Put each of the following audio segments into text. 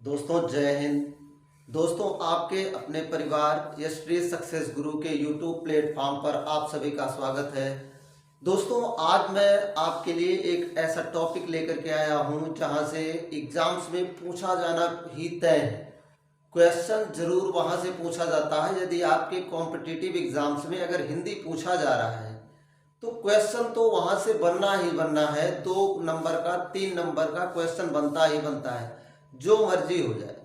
दोस्तों जय हिंद। दोस्तों आपके अपने परिवार यशप्री सक्सेस गुरु के यूट्यूब प्लेटफॉर्म पर आप सभी का स्वागत है। दोस्तों आज मैं आपके लिए एक ऐसा टॉपिक लेकर के आया हूं जहां से एग्जाम्स में पूछा जाना ही तय है। क्वेश्चन जरूर वहां से पूछा जाता है। यदि आपके कॉम्पिटिटिव एग्जाम्स में अगर हिंदी पूछा जा रहा है तो क्वेश्चन तो वहां से बनना ही बनना है। 2 नंबर का 3 नंबर का क्वेश्चन बनता ही बनता है, जो मर्जी हो जाए।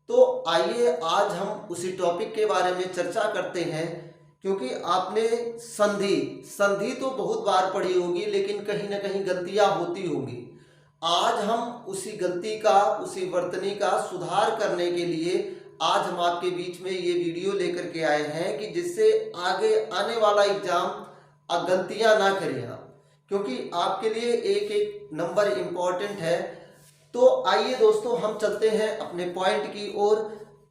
तो आइए आज हम उसी टॉपिक के बारे में चर्चा करते हैं, क्योंकि आपने संधि संधि तो बहुत बार पढ़ी होगी, लेकिन कहीं ना कहीं गलतियां होती होंगी। आज हम उसी गलती का, उसी वर्तनी का सुधार करने के लिए आज हम आपके बीच में ये वीडियो लेकर के आए हैं कि जिससे आगे आने वाला एग्जाम गलतियां ना करें आप, क्योंकि आपके लिए एक एक नंबर इम्पॉर्टेंट है। तो आइए दोस्तों हम चलते हैं अपने पॉइंट की ओर।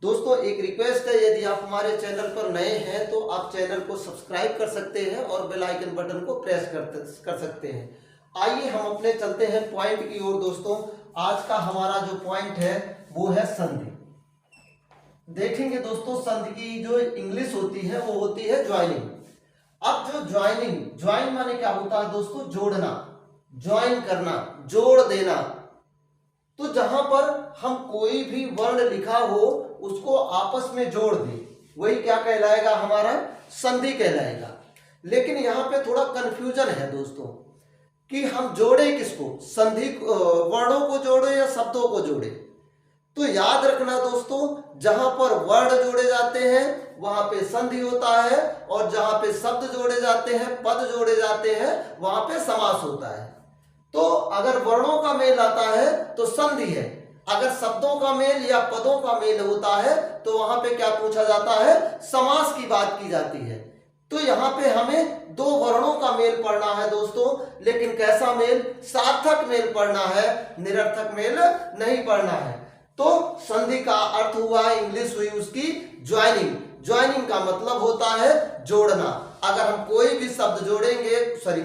दोस्तों एक रिक्वेस्ट है, यदि आप हमारे चैनल पर नए हैं तो आप चैनल को सब्सक्राइब कर सकते हैं और बेल आइकन बटन को प्रेस कर सकते हैं। आइए हम अपने चलते हैं पॉइंट की ओर। दोस्तों आज का हमारा जो पॉइंट है वो है संधि। देखेंगे दोस्तों संधि की जो इंग्लिश होती है वो होती है ज्वाइनिंग। अब जो ज्वाइन माने क्या होता है दोस्तों? जोड़ना, ज्वाइन करना, जोड़ देना। तो जहां पर हम कोई भी वर्ण लिखा हो उसको आपस में जोड़ दें, वही क्या कहलाएगा? हमारा संधि कहलाएगा। लेकिन यहां पे थोड़ा कंफ्यूजन है दोस्तों कि हम जोड़े किसको, संधि वर्णों को जोड़े या शब्दों को जोड़े। तो याद रखना दोस्तों, जहां पर वर्ण जोड़े जाते हैं वहां पे संधि होता है, और जहां पे शब्द जोड़े जाते हैं, पद जोड़े जाते हैं, वहां पे समास होता है। तो अगर वर्णों का मेल आता है तो संधि है, अगर शब्दों का मेल या पदों का मेल होता है तो वहां पे क्या पूछा जाता है? समास की बात की जाती है। तो यहाँ पे हमें 2 वर्णों का मेल पढ़ना है दोस्तों, लेकिन कैसा मेल? सार्थक मेल पढ़ना है, निरर्थक मेल नहीं पढ़ना है। तो संधि का अर्थ हुआ, इंग्लिश हुई उसकी ज्वाइनिंग। ज्वाइनिंग का मतलब होता है जोड़ना। अगर हम कोई भी शब्द जोड़ेंगे,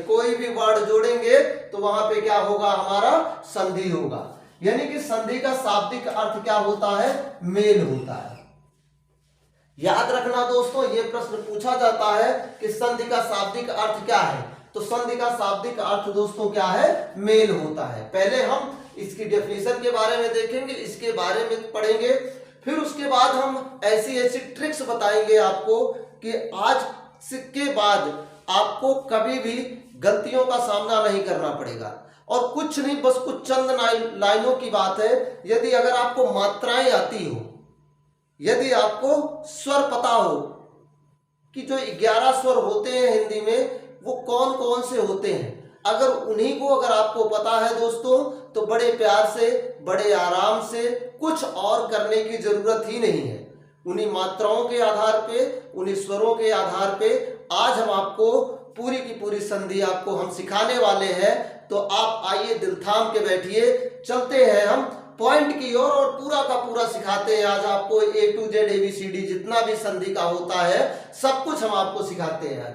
कोई भी वर्ड जोड़ेंगे तो वहां पे क्या होगा? हमारा संधि होगा। यानी कि संधि का शाब्दिक अर्थ क्या होता है? मेल होता है। याद रखना दोस्तों, ये प्रश्न पूछा जाता है कि संधि का शाब्दिक अर्थ क्या है। तो संधि का शाब्दिक अर्थ दोस्तों क्या है? मेल होता है। पहले हम इसकी डेफिनेशन के बारे में देखेंगे, इसके बारे में पढ़ेंगे, फिर उसके बाद हम ऐसी ऐसी ट्रिक्स बताएंगे आपको कि आज के बाद आपको कभी भी गलतियों का सामना नहीं करना पड़ेगा। और कुछ नहीं, बस कुछ चंद लाइनों की बात है। यदि अगर आपको मात्राएं आती हो, यदि आपको स्वर पता हो कि जो 11 स्वर होते हैं हिंदी में वो कौन कौन से होते हैं, अगर उन्हीं को अगर आपको पता है दोस्तों, तो बड़े प्यार से, बड़े आराम से, कुछ और करने की जरूरत ही नहीं है। उन्हीं मात्राओं के आधार पे, उन्हीं स्वरों के आधार पे आज हम आपको पूरी की पूरी संधि आपको हम सिखाने वाले हैं। तो आप आइए दिल थाम के बैठिए, चलते हैं हम पॉइंट की ओर और पूरा का पूरा सिखाते हैं आज आपको। A to Z ABCD जितना भी संधि का होता है सब कुछ हम आपको सिखाते हैं।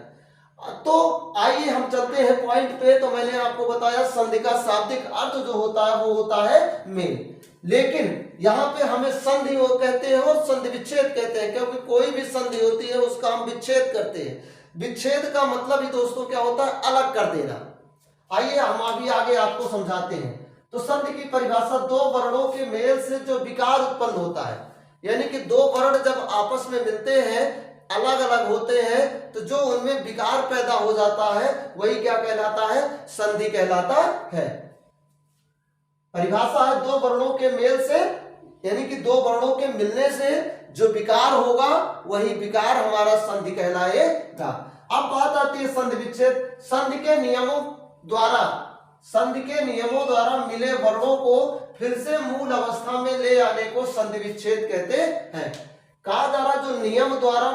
तो आइए हम चलते हैं पॉइंट पे। तो मैंने आपको बताया संधि का शाब्दिक अर्थ जो होता है वो होता है मेल। लेकिन यहाँ पे हमें संधि वो कहते हैं और संधि विच्छेद कहते हैं, क्योंकि कोई भी संधि होती है उसका हम विच्छेद करते हैं। विच्छेद का मतलब ही दोस्तों क्या होता है? अलग कर देना। आइए हम अभी आगे आपको समझाते हैं। तो संधि की परिभाषा 2 वर्णों के मेल से जो विकार उत्पन्न होता है, यानी कि 2 वर्ण जब आपस में मिलते हैं, अलग अलग होते हैं, तो जो उनमें विकार पैदा हो जाता है वही क्या कहलाता है? संधि कहलाता है। परिभाषा है 2 वर्णों के मेल से, यानी कि 2 वर्णों के मिलने से जो विकार होगा वही विकार हमारा संधि कहलाएगा। अब बात आती है संधि विच्छेद। संधि के नियमों द्वारा मिले वर्णों को फिर से मूल अवस्था में ले आने को संधि विच्छेद कहते हैं। कहा जा रहा जो नियम द्वारा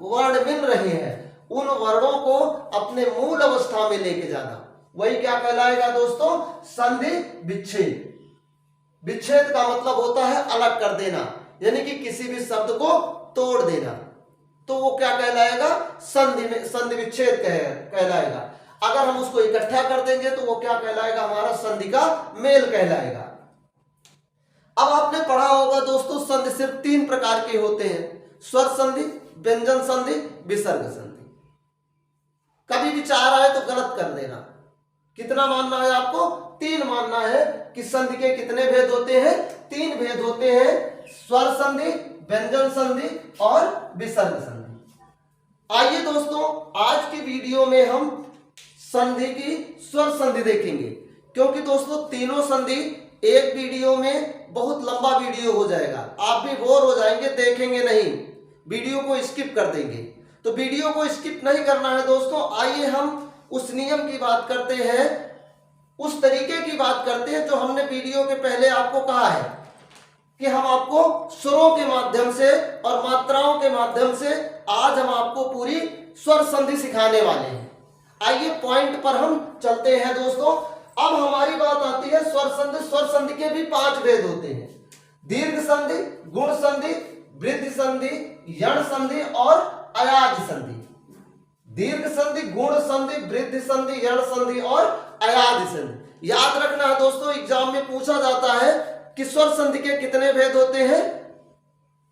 वर्ण मिल रहे हैं उन वर्णों को अपने मूल अवस्था में लेके जाना, वही क्या कहलाएगा दोस्तों? संधि विच्छेद। विच्छेद का मतलब होता है अलग कर देना, यानी कि किसी भी शब्द को तोड़ देना। तो वो क्या कहलाएगा? संधि विच्छेद कहलाएगा। अगर हम उसको इकट्ठा कर देंगे तो वो क्या कहलाएगा? हमारा संधि का मेल कहलाएगा। अब आपने पढ़ा होगा दोस्तों, संधि सिर्फ 3 प्रकार के होते हैं, स्वर संधि, व्यंजन संधि, विसर्ग संधि। कभी भी 4 आए तो गलत कर देना। कितना मानना है आपको? 3 मानना है कि संधि के कितने भेद होते हैं? 3 भेद होते हैं, स्वर संधि, व्यंजन संधि और विसर्ग संधि। आइए दोस्तों, आज की वीडियो में हम संधि की स्वर संधि देखेंगे, क्योंकि दोस्तों तीनों संधि एक वीडियो में बहुत लंबा वीडियो हो जाएगा, आप भी बोर हो जाएंगे, देखेंगे नहीं, वीडियो को स्किप कर देंगे। तो वीडियो को स्किप नहीं करना है दोस्तों। आइए हम उस नियम की बात करते हैं, उस तरीके की बात करते हैं जो हमने वीडियो के पहले आपको कहा है कि हम आपको स्वरों के माध्यम से और मात्राओं के माध्यम से आज हम आपको पूरी स्वर संधि सिखाने वाले हैं। आइए पॉइंट पर हम चलते हैं दोस्तों। अब हमारी बात आती है स्वर संधि। स्वर संधि के भी 5 भेद होते हैं, दीर्घ संधि, गुण संधि, वृद्धि संधि, यण संधि और अयाज संधि। दीर्घ संधि, गुण संधि, वृद्धि संधि, यण संधि और अयाज संधि। याद रखना है दोस्तों, एग्जाम में पूछा जाता है कि स्वर संधि के कितने भेद होते हैं,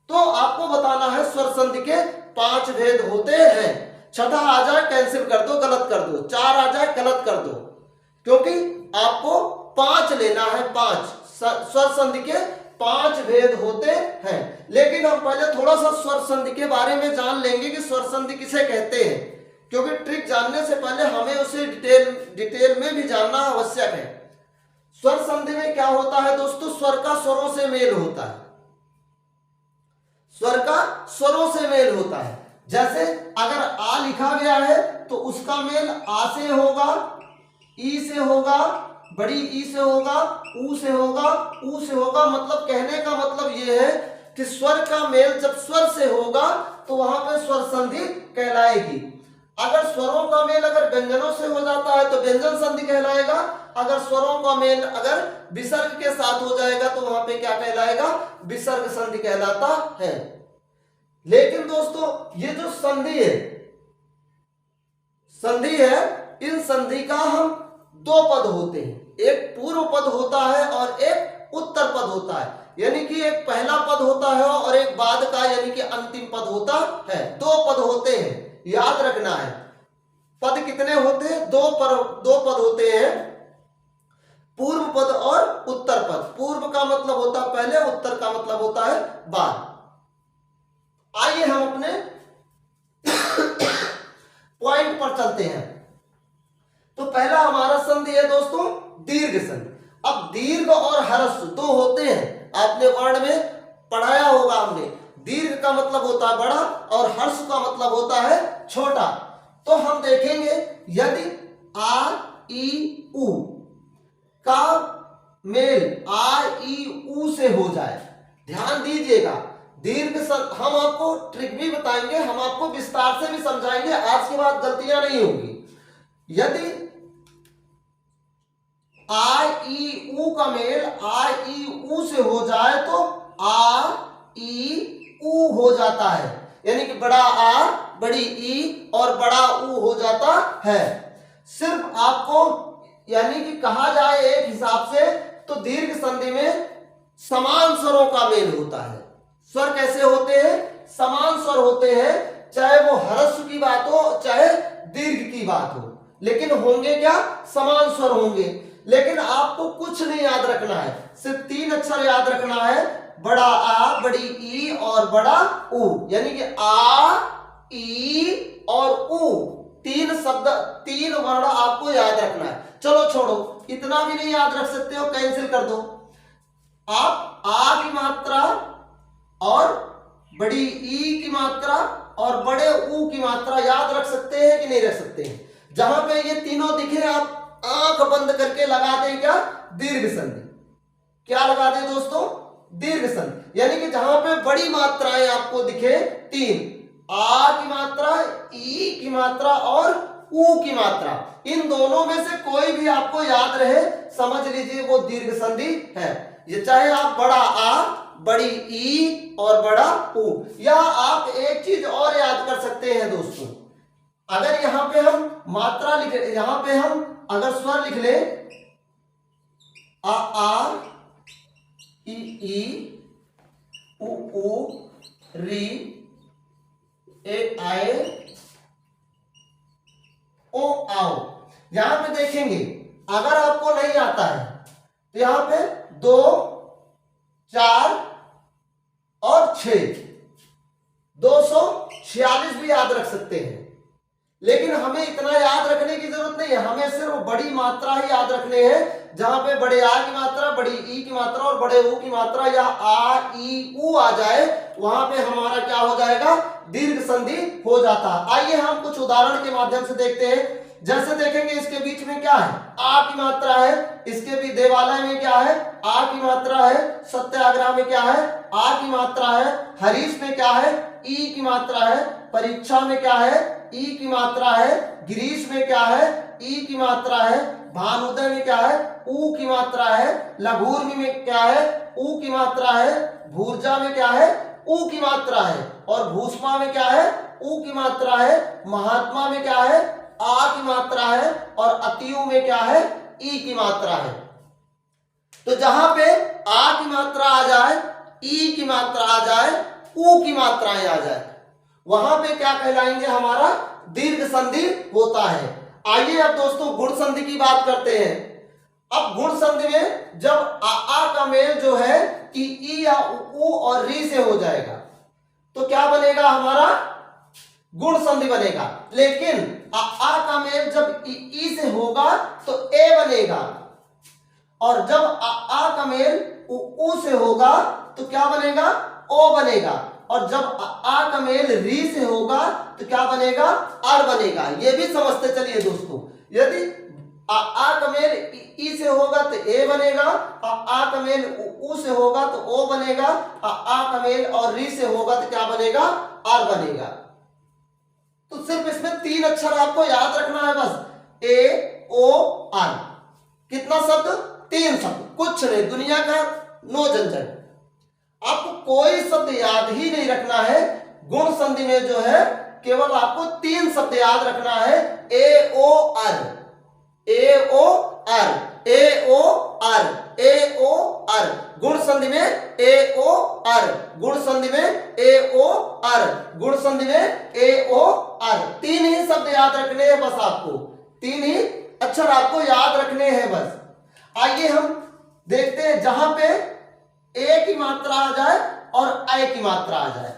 तो आपको बताना है स्वर संधि के 5 भेद होते हैं। छठा आ जाए कैंसिल कर दो, गलत कर दो, 4 आ जाए गलत कर दो, क्योंकि आपको 5 लेना है। 5 स्वर संधि के 5 भेद होते हैं। लेकिन हम पहले थोड़ा सा स्वर संधि के बारे में जान लेंगे कि स्वर संधि किसे कहते हैं, क्योंकि ट्रिक जानने से पहले हमें उसे डिटेल में भी जानना आवश्यक है। स्वर संधि में क्या होता है दोस्तों? स्वर का स्वरों से मेल होता है, स्वर का स्वरों से मेल होता है। जैसे अगर आ लिखा गया है तो उसका मेल आ से होगा, ई से होगा, बड़ी ई से होगा, ऊ से होगा, ऊ से होगा। मतलब कहने का मतलब यह है कि स्वर का मेल जब स्वर से होगा तो वहां पे स्वर संधि कहलाएगी। अगर स्वरों का मेल अगर व्यंजनों से हो जाता है तो व्यंजन संधि कहलाएगा। अगर स्वरों का मेल अगर विसर्ग के साथ हो जाएगा तो वहां पे क्या कहलाएगा? विसर्ग संधि कहलाता है। लेकिन दोस्तों ये जो संधि है, इन संधि का हम 2 पद होते हैं, एक पूर्व पद होता है और एक उत्तर पद होता है। यानी कि एक पहला पद होता है और एक बाद का यानी कि अंतिम पद होता है। 2 पद होते हैं, याद रखना है। पद कितने होते हैं? 2 पद होते हैं, पूर्व पद और उत्तर पद। पूर्व का मतलब होता है पहले, उत्तर का मतलब होता है बाद। आइए हम अपने पॉइंट पर चलते हैं। तो पहला हमारा संधि है दोस्तों दीर्घ संधि। अब दीर्घ और ह्रस्व 2 होते हैं, आपने वर्ण में पढ़ाया होगा हमने। दीर्घ का मतलब होता है बड़ा और ह्रस्व का मतलब होता है छोटा। तो हम देखेंगे यदि आ ई उ का मेल आ ई उ से हो जाए, ध्यान दीजिएगा। दीर्घ हम आपको ट्रिक भी बताएंगे, हम आपको विस्तार से भी समझाएंगे, आज के बाद गलतियां नहीं होगी। यदि आ ई उ का मेल आ ई उ से हो जाए तो आ ई उ हो जाता है, यानी कि बड़ा आ, बड़ी ई और बड़ा उ हो जाता है। सिर्फ आपको यानी कि कहा जाए एक हिसाब से तो दीर्घ संधि में समान स्वरों का मेल होता है। स्वर कैसे होते हैं? समान स्वर होते हैं, चाहे वो ह्रस्व की बात हो चाहे दीर्घ की बात हो, लेकिन होंगे क्या? समान स्वर होंगे। लेकिन आपको कुछ नहीं याद रखना है, सिर्फ 3 अक्षर याद रखना है, बड़ा आ, बड़ी ई और बड़ा उ। यानी कि आ, ई और उ, 3 शब्द, 3 वर्ण आपको याद रखना है। चलो छोड़ो, इतना भी नहीं याद रख सकते हो, कैंसिल कर दो। आप आ की मात्रा और बड़ी ई की मात्रा और बड़े ऊ की मात्रा याद रख सकते हैं कि नहीं रख सकते हैं? जहां पे ये तीनों दिखे आप आंख बंद करके लगा दें क्या? दीर्घ संधि। क्या लगा दें दोस्तों? दीर्घ संधि। यानी कि जहां पे बड़ी मात्राएं आपको दिखे 3, आ की मात्रा, ई की मात्रा और ऊ की मात्रा, इन दोनों में से कोई भी आपको याद रहे, समझ लीजिए वो दीर्घ संधि है। ये चाहे आप बड़ा आ, बड़ी ई और बड़ा ऊ, या आप एक चीज और याद कर सकते हैं दोस्तों। अगर यहां पे हम मात्रा लिख, यहां पे हम अगर स्वर लिख ले आ ई यहाँ पे 2, 4 और 6, 246 भी याद रख सकते हैं। लेकिन हमें इतना याद रखने की जरूरत नहीं है, हमें सिर्फ बड़ी मात्रा ही याद रखने हैं, जहां पे बड़े आ की मात्रा, बड़ी ई की मात्रा और बड़े ऊ की मात्रा या आ ई ऊ आ जाए, वहां पे हमारा क्या हो जाएगा, दीर्घ संधि हो जाता है। आइए हम कुछ उदाहरण के माध्यम से देखते हैं। जैसे देखेंगे इसके बीच में क्या है, आ की मात्रा है, इसके भी देवालय में क्या है, आ की मात्रा है, सत्याग्रह में क्या है, आ की मात्रा है, हरीश में क्या है, ई की मात्रा है, परीक्षा में क्या है, ई की मात्रा है, गिरीश में क्या है, ई की मात्रा है, भानुदय में क्या है, ऊ की मात्रा है, लघुर्मी में क्या है, ऊ की मात्रा है, भूर्जा में क्या है, ऊ की मात्रा है, और भूष्मा में क्या है, ऊ की मात्रा है, महात्मा में क्या है, आ की मात्रा है, और अतियु में क्या है, ई की मात्रा है। तो जहां पे आ की मात्रा आ जाए, ई की मात्रा आ जाए, ऊ की मात्राएं आ जाए, वहां पे क्या कहलाएंगे, हमारा दीर्घ संधि होता है। आइए अब दोस्तों गुण संधि की बात करते हैं। अब गुण संधि में जब आ का मेल जो है कि ई या ऊ और री से हो जाएगा तो क्या बनेगा, हमारा गुण संधि बनेगा। लेकिन आ का मेल जब ई से होगा तो ए बनेगा, और जब आ का मेल ऊ से होगा तो क्या बनेगा, ओ बनेगा, और जब आ का मेल री से होगा तो क्या बनेगा, अर बनेगा। ये भी समझते चलिए दोस्तों, यदि आ का मेल ई से होगा तो ए बनेगा, आ का मेल ऊ से होगा तो ओ बनेगा, आ का मेल और री से होगा तो क्या बनेगा, अर बनेगा। तो सिर्फ इसमें 3 अक्षर आपको याद रखना है बस, ए ओ आर। कितना शब्द, 3 शब्द, कुछ नहीं, दुनिया का नो झंझट। आपको कोई शब्द याद ही नहीं रखना है। गुण संधि में जो है केवल आपको 3 शब्द याद रखना है, ए ओ आर, ए ओ आर, ए ओ आर, ए ओ आर। गुण संधि में ए ओ आर, गुण संधि में ए ओ आर, गुण संधि में ए ओ आर। 3 ही शब्द याद रखने हैं बस आपको, 3 ही अक्षर आपको याद रखने हैं बस। आइए हम देखते हैं जहां पे ए की मात्रा आ जाए और ऐ की मात्रा आ जाए,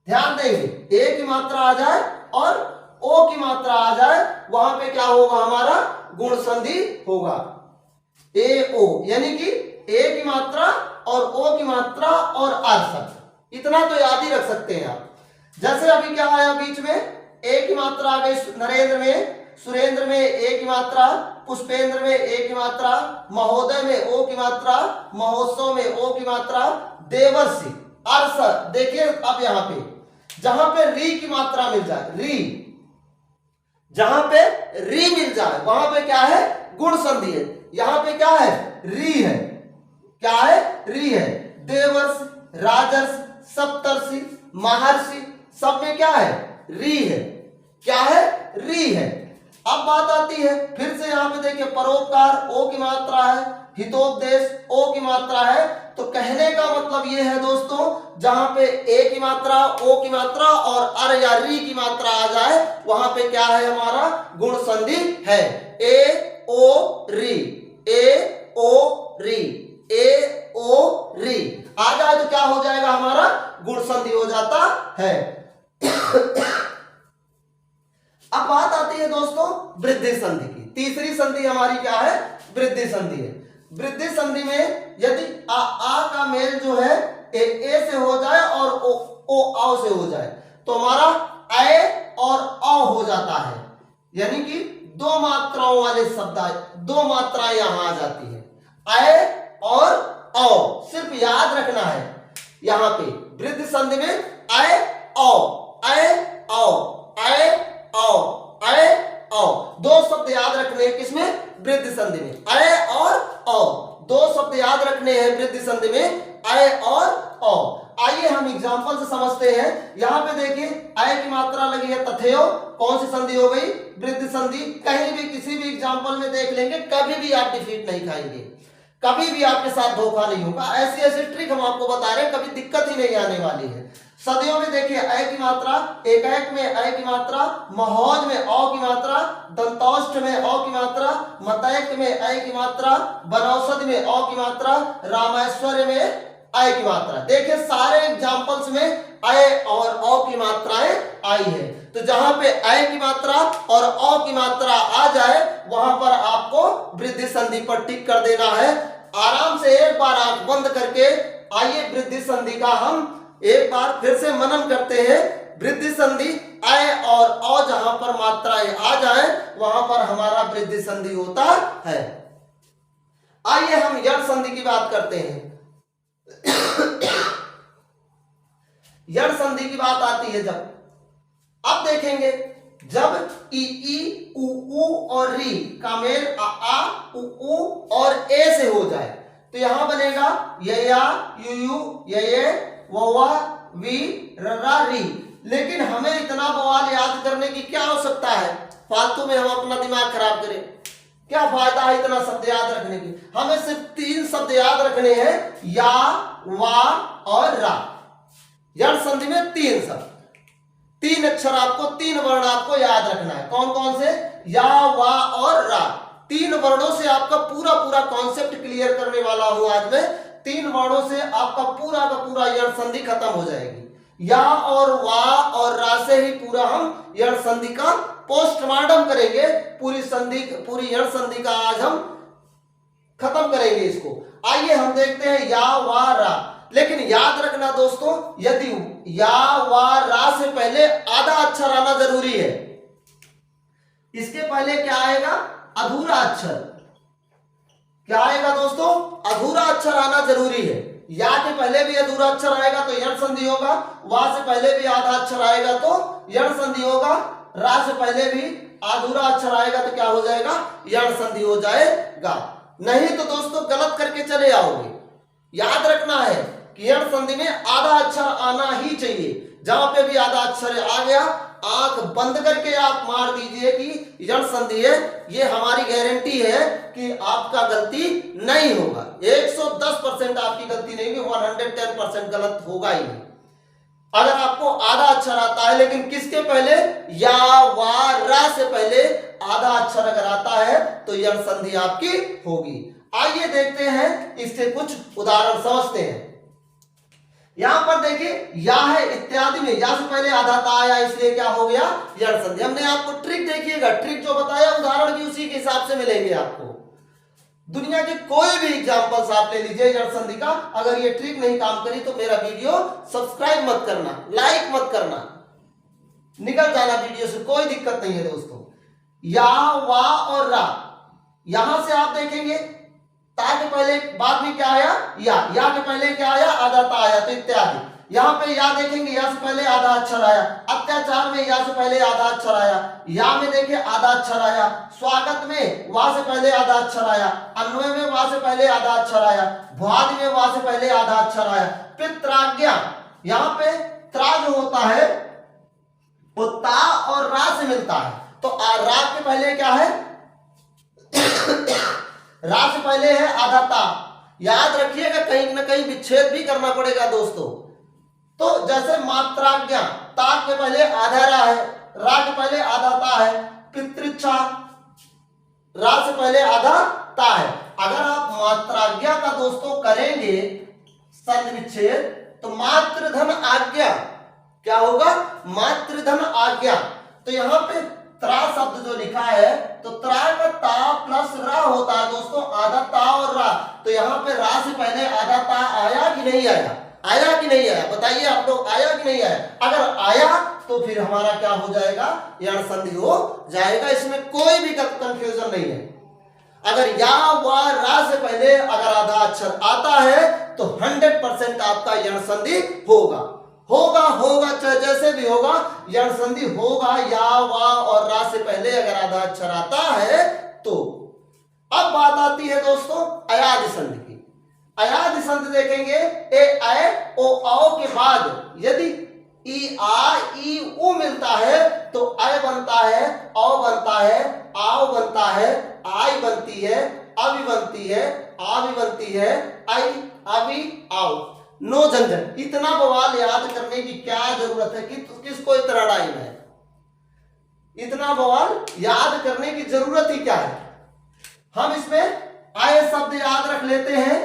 ध्यान देंगे, ए की मात्रा आ जाए और ओ की मात्रा आ जाए, वहां पे क्या होगा, हमारा गुण संधि होगा। ए ओ यानी कि ए की मात्रा और ओ की मात्रा और आर शब्द, इतना तो याद ही रख सकते हैं आप। जैसे अभी क्या आया बीच में, ए की मात्रा आ गई नरेंद्र में, सुरेंद्र में ए की मात्रा, पुष्पेंद्र में ए की मात्रा, महोदय में ओ की मात्रा, महोत्सव में ओ की मात्रा, देवर्षि, अरसर। देखिए अब यहां पे जहां पे री की मात्रा मिल जाए, री, जहां पे री मिल जाए वहां पे क्या है, गुण संधि है। यहां पे क्या है, री है, क्या है, री है। देवर्षि, राजर्षि, सप्तर्षि, महर्षि, सब में क्या है, री है, क्या है, री है। अब बात आती है फिर से यहां पे देखिए, परोपकार ओ की मात्रा है, हितोपदेश ओ की मात्रा है। तो कहने का मतलब ये है दोस्तों, जहां पे ए की मात्रा, ओ की मात्रा और अर या री की मात्रा आ जाए वहां पे क्या है, हमारा गुण संधि है। ए ओ री, ए ओ री, ए ओ री आ जाए तो क्या हो जाएगा, हमारा गुण संधि हो जाता है। अब बात आती है दोस्तों वृद्धि संधि की। तीसरी संधि हमारी क्या है, वृद्धि संधि है। वृद्धि संधि में यदि आ का मेल जो है ए से हो जाए और ओ आ से हो जाए तो हमारा ए और अ हो जाता है, यानी कि 2 मात्राओं वाले शब्द, 2 मात्राएं यहां आ जाती है, ए और अ। सिर्फ याद रखना है यहां पे वृद्धि संधि में ए औ, ए औ, ए औ, ए औ, 2 शब्द याद रखने हैं किसमें, वृद्धि संधि में, ए और औ। 2 शब्द याद रखने हैं वृद्धि संधि में, ए और औ। आइए हम एग्जांपल से समझते हैं। यहां पे देखिए ए की मात्रा लगी है तथेयो, कौन सी संधि हो गई, वृद्धि संधि। कहीं भी किसी भी एग्जांपल में देख लेंगे, कभी भी आप डिफीट नहीं खाएंगे, कभी भी आपके साथ धोखा नहीं होगा। ऐसी ऐसी ट्रिक हम आपको बता रहे हैं, कभी दिक्कत ही नहीं आने वाली है। सदियों में देखिए अ की मात्रा, एकैक में अ की मात्रा, महौज में औ की मात्रा, दंतौष्ठ में औ की मात्रा, मतैक में अ की मात्रा, बनौषधि में औ की मात्रा, रामेश्वर्य में अ की मात्रा। देखिए सारे एग्जाम्पल्स में अ और औ की मात्राएं आई है। तो जहां पे अ की मात्रा और औ की मात्रा आ जाए वहां पर आपको वृद्धि संधि पर टिक कर देना है। आराम से एक बार आंख बंद करके आइए वृद्धि संधि का हम एक बार फिर से मनन करते हैं। वृद्धि संधि अ और औ जहां पर मात्राएं आ जाए वहां पर हमारा वृद्धि संधि होता है। आइए हम यण संधि की बात करते हैं। यण संधि की बात आती है जब, अब देखेंगे जब ई उ और री का मेल आ उ और ए से हो जाए तो यहां बनेगा या यू ये ववा वी रा री। लेकिन हमें इतना बवाल याद करने की क्या आवश्यकता है, फालतू में हम अपना दिमाग खराब करें, क्या फायदा है इतना शब्द याद रखने की। हमें सिर्फ 3 शब्द याद रखने हैं, या वा और रा। यण संधि में 3 शब्द, 3 अक्षर आपको, 3 वर्ण आपको याद रखना है। कौन कौन से? या वा और रा। 3 वर्णों से आपका पूरा पूरा कॉन्सेप्ट क्लियर करने वाला हूं आज मैं। 3 वर्णों से आपका पूरा का पूरा यण संधि खत्म हो जाएगी। या और वा और रा से ही पूरा हम यण संधि का पोस्टमार्टम करेंगे। पूरी यण संधि का आज हम खत्म करेंगे इसको। आइए हम देखते हैं या वा रा। लेकिन याद रखना दोस्तों, यदि या वा रा से पहले आधा अक्षर आना जरूरी है। इसके पहले क्या आएगा? अधूरा अक्षर। क्या आएगा दोस्तों? अधूरा अक्षर आना जरूरी है। या के पहले भी अधूरा अक्षर आएगा तो यण संधि होगा, वा से पहले भी आधा अक्षर आएगा तो यण संधि होगा, रा से पहले भी अधूरा अक्षर आएगा तो क्या हो जाएगा? यण संधि हो जाएगा। नहीं तो दोस्तों गलत करके चले आओगे। याद रखना है कि यण संधि में आधा अक्षर आना ही चाहिए। जहां पे भी आधा अक्षर आ गया आंख बंद करके आप मार दीजिए कि यण संधि है। ये हमारी गारंटी है कि आपका गलती नहीं होगा। 110% आपकी गलती नहीं होगी, 110% गलत होगा ही नहीं। अगर आपको आधा अक्षर आता है, लेकिन किसके पहले? या वा रा से पहले आधा अक्षर अगर आता है तो यण संधि आपकी होगी। आइए देखते हैं इससे कुछ उदाहरण समझते हैं। यहां पर देखिए या है इत्यादि में, या से पहले आधा ता आया इसलिए क्या हो गया? यण संधि। हमने आपको ट्रिक देखिएगा, ट्रिक जो बताया उदाहरण भी उसी के हिसाब से मिलेंगे आपको। दुनिया के कोई भी एग्जांपल्स आप ले लीजिए यण संधि का, अगर ये ट्रिक नहीं काम करी तो मेरा वीडियो सब्सक्राइब मत करना, लाइक मत करना, निकल जाना वीडियो से, कोई दिक्कत नहीं है दोस्तों। या वा और रा, यहां से आप देखेंगे ता के पहले बाद में क्या आया? या के पहले क्या आया? आधा ता आया तो इत्यादि। यहां पे या देखेंगे या से पहले आधा अक्षर आया। अत्याचार में या से पहले आधा अक्षर आया। या में देखिए आधा अक्षर आया। स्वागत में वा से पहले आधा अक्षर आया। अन्वय में वा से पहले आधा अक्षर आया। भ्वादि में वा से पहले आधा अक्षर आया। पित्राज्ञा, यहां पे त्रा जो होता है वो ता और रा से मिलता है, तो रा के पहले क्या है? रा से पहले है आधा ता। याद रखिएगा कहीं ना कहीं विच्छेद भी करना पड़ेगा दोस्तों। तो जैसे मात्राज्ञा, ता के पहले आधा रा है, रा के पहले आधा ता है। पितृच्छा, रा से पहले आधा ता है। अगर आप मात्राज्ञा का दोस्तों करेंगे संधि विच्छेद तो मातृधन आज्ञा क्या होगा? मातृधन आज्ञा। तो यहां पे त्रा शब्द जो लिखा है तो त्रा का ता प्लस रा होता है दोस्तों, आधा ता और रा। तो यहाँ पे रा से पहले आधा ता आया कि नहीं आया? आया कि नहीं आया? बताइए आप लोग, आया कि नहीं आया? अगर आया तो फिर हमारा क्या हो जाएगा? यण संधि हो जाएगा। इसमें कोई भी कंफ्यूजन नहीं है। अगर या वा रा से पहले अगर आधा अक्षर आता है तो 100% आपका यण संधि होगा। होगा चाहे जैसे भी होगा, यण संधि होगा। या वा और रा से पहले अगर आधा अक्षर आता है तो। अब बात आती है दोस्तों अयादि संधि की। अयादि संधि देखेंगे, ए ऐ ओ औ के बाद यदि ई आ ई उ मिलता है तो अय बनता है, औ बनता है, आओ बनता है, आई बनती है, अवि बनती है, आवी बनती है, आई अवि आओ। नो झंझट। इतना बवाल याद करने की क्या जरूरत है कि किसको इतना टाइम है, इतना बवाल याद करने की जरूरत ही क्या है। हम इसमें आए शब्द याद रख लेते हैं,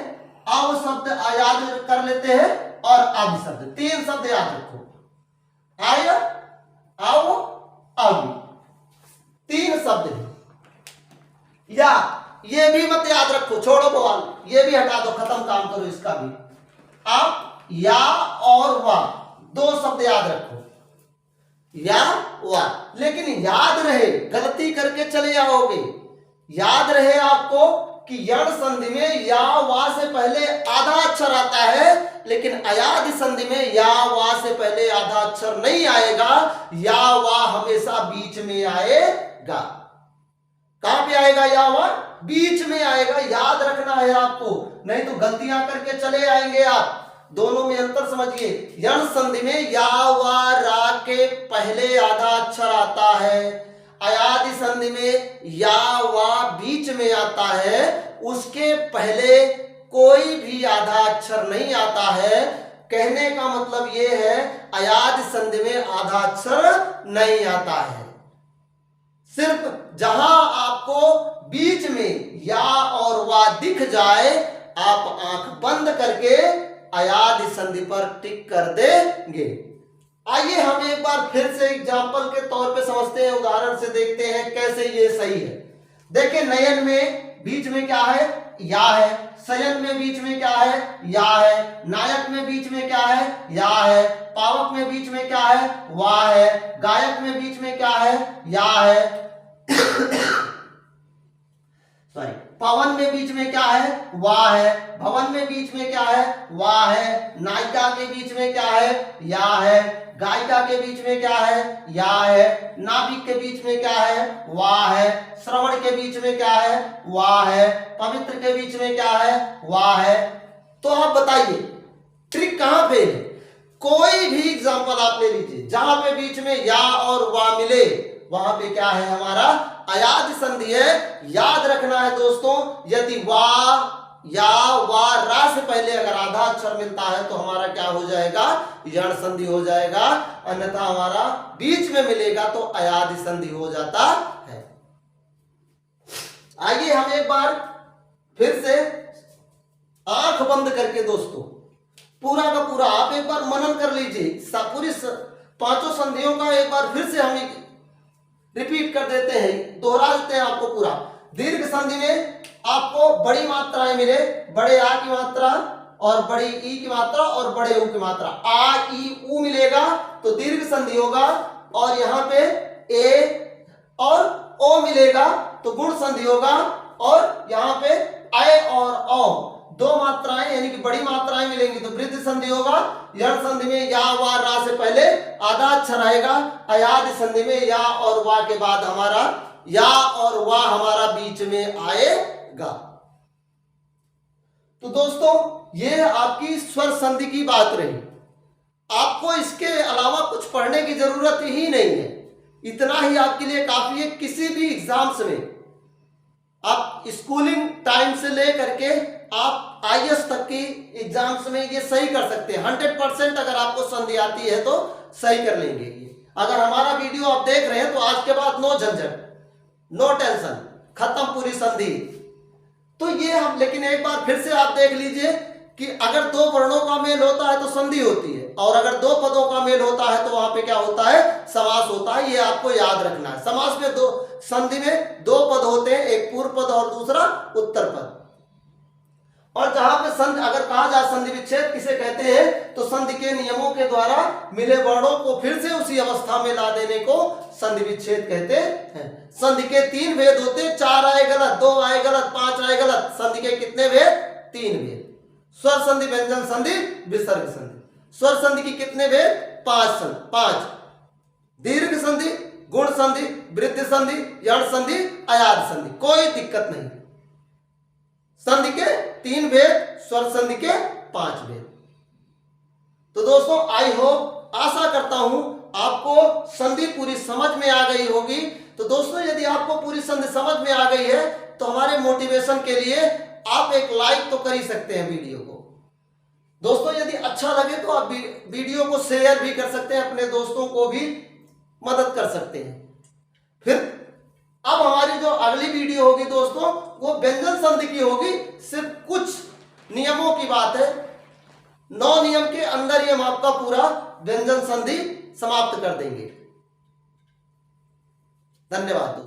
आओ शब्द याद कर लेते हैं और अब शब्द, 3 शब्द याद रखो, आय, आओ, अब, 3 शब्द हैं। या ये भी मत याद रखो, छोड़ो बवाल, ये भी हटा दो, खत्म काम करो इसका भी। आप या और वाह 2 शब्द याद रखो, या वाह, लेकिन याद रहे, गलती करके चले जाओगे। याद रहे आपको कि यण संधि में या वा से पहले आधा अक्षर आता है, लेकिन अयादि संधि में या वा से पहले आधा अक्षर नहीं आएगा, या वा हमेशा बीच में आएगा। कहां पे आएगा या वा? बीच में आएगा, याद रखना है आपको, नहीं तो गलतियां करके चले आएंगे आप। दोनों में अंतर समझिए। यण संधि में या वा रा के पहले आधा अक्षर आता है, अयादि संधि में या वा बीच में आता है, उसके पहले कोई भी आधा अक्षर नहीं आता है। कहने का मतलब यह है अयादि संधि में आधा अक्षर नहीं आता है। सिर्फ जहां आपको बीच में या और वा दिख जाए, आप आंख बंद करके अयादि संधि पर टिक कर देंगे। आइए हम एक बार फिर से एग्जाम्पल के तौर पे समझते हैं, उदाहरण से देखते हैं कैसे ये सही है। देखिए, नयन में बीच में क्या है? या है। शयन में बीच में क्या है? या है। नायक में बीच में क्या है? या है। पावक में बीच में क्या है? वाह है। गायक में बीच में क्या है? या है। सॉरी, पवन में बीच में क्या है? वाह है। भवन में बीच में क्या है? वाह है। नायिका के बीच में क्या है? या है। गायिका के बीच में क्या है? या है। नाविक के बीच में क्या है? वाह है। श्रवण के बीच में क्या है? वाह है। पवित्र के बीच में क्या है? वाह है। तो आप बताइए ट्रिक कहां पे है? कोई भी एग्जांपल आप ले लीजिए, जहां पे बीच में या और वाह मिले, वहां पे क्या है? हमारा अयादि संधि है। याद रखना है दोस्तों, यदि वा या वा रा से पहले अगर आधा अक्षर मिलता है तो हमारा क्या हो जाएगा? यण संधि हो जाएगा। अन्यथा हमारा बीच में मिलेगा तो अयादि संधि हो जाता है। आइए हम एक बार फिर से आंख बंद करके दोस्तों पूरा का पूरा आप एक बार मनन कर लीजिए। पूरी 5 संधियों का एक बार फिर से हम रिपीट कर देते हैं, दोहरा देते हैं आपको पूरा। दीर्घ संधि में आपको बड़ी मात्राएं मिले, बड़े आ की मात्रा और बड़ी ई की मात्रा और बड़े ऊ की मात्रा। आ ई ऊ मिलेगा तो दीर्घ संधि होगा, और यहाँ पे ए और ओ मिलेगा तो गुण संधि होगा, और यहाँ पे आय और औ 2 मात्राएं यानी कि बड़ी मात्राएं मिलेंगी तो वृद्धि संधि होगा। यण संधि में या वा रा से पहले आधा अक्षर आएगा, अयादि संधि में या और वा के बाद हमारा या और वा हमारा बीच में आएगा। तो दोस्तों ये आपकी स्वर संधि की बात रही। आपको इसके अलावा कुछ पढ़ने की जरूरत ही नहीं है, इतना ही आपके लिए काफी है। किसी भी एग्जाम्स में आप स्कूलिंग टाइम से लेकर के आप आईएएस तक की एग्जाम्स में ये सही कर सकते हैं। 100% अगर आपको संधि आती है तो सही कर लेंगे ये। अगर हमारा वीडियो आप देख रहे हैं तो आज के बाद नो झंझट, नो टेंशन, खत्म पूरी संधि। तो ये हम, लेकिन एक बार फिर से आप देख लीजिए कि अगर 2 वर्णों का मेल होता है तो संधि होती है, और अगर 2 पदों का मेल होता है तो वहां पे क्या होता है? समास होता है। ये आपको याद रखना है। समास में संधि में 2 पद होते हैं, एक पूर्व पद और दूसरा उत्तर पद। और जहां पे संधि अगर कहा जाए संधि विच्छेद किसे कहते हैं, तो संधि के नियमों के द्वारा मिले वर्णों को फिर से उसी अवस्था में ला देने को संधि विच्छेद कहते हैं। संधि के 3 भेद होते हैं, 4 आए गलत, 2 आए गलत, 5 आए गलत। संधि के कितने भेद? 3 भेद। स्वर संधि, व्यंजन संधि, विसर्ग संधि। स्वर संधि की कितने भेद? 5। दीर्घ संधि, गुण संधि, वृद्धि संधि, यण संधि, अयाद संधि, कोई दिक्कत नहीं। संधि के 3 भेद, स्वर संधि के 5 भेद। तो दोस्तों आई होप, आशा करता हूं आपको संधि पूरी समझ में आ गई होगी। तो दोस्तों यदि आपको पूरी संधि समझ में आ गई है तो हमारे मोटिवेशन के लिए आप एक लाइक तो कर ही सकते हैं वीडियो को। दोस्तों यदि अच्छा लगे तो आप वीडियो को शेयर भी कर सकते हैं, अपने दोस्तों को भी मदद कर सकते हैं। फिर अब हमारी जो अगली वीडियो होगी दोस्तों, वो व्यंजन संधि की होगी। सिर्फ कुछ नियमों की बात है, 9 नियम के अंदर ही हम आपका पूरा व्यंजन संधि समाप्त कर देंगे। धन्यवाद दोस्तों।